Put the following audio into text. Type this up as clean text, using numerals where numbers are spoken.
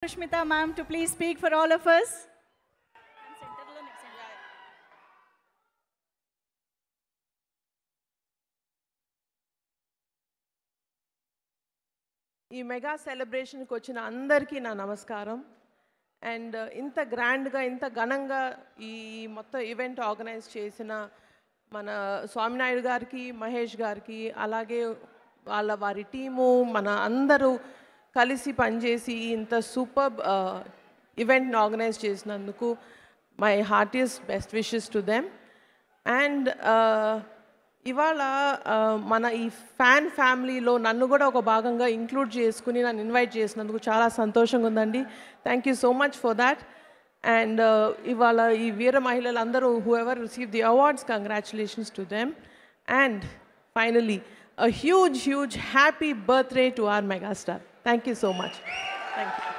Pushmita ma'am to please speak for all of us. ఈ mega సెలబ్రేషన్కి వచ్చిన అందరికీ నా నమస్కారం. అండ్ ఇంత గ్రాండ్గా ఇంత ఘనంగా ఈ మొత్తం ఈవెంట్ ఆర్గనైజ్ చేసిన మన స్వామినాయుడు గారికి, మహేష్ గారికి, అలాగే వారి టీము, మన అందరూ కలిసి పనిచేసి ఇంత సూపర్ ఈవెంట్ని ఆర్గనైజ్ చేసినందుకు my heartiest best wishes to them. And ఇవాళ మన ఈ ఫ్యాన్ ఫ్యామిలీలో నన్ను కూడా ఒక భాగంగా ఇంక్లూడ్ చేసుకుని నన్ను ఇన్వైట్ చేసినందుకు చాలా సంతోషంగా ఉందండి. Thank you so much for that. And ఇవాళ ఈ వీర మహిళలందరూ who ever receive the awards, congratulations to them. And finally a huge happy birthday to our megastar. Thank you so much. Thank you.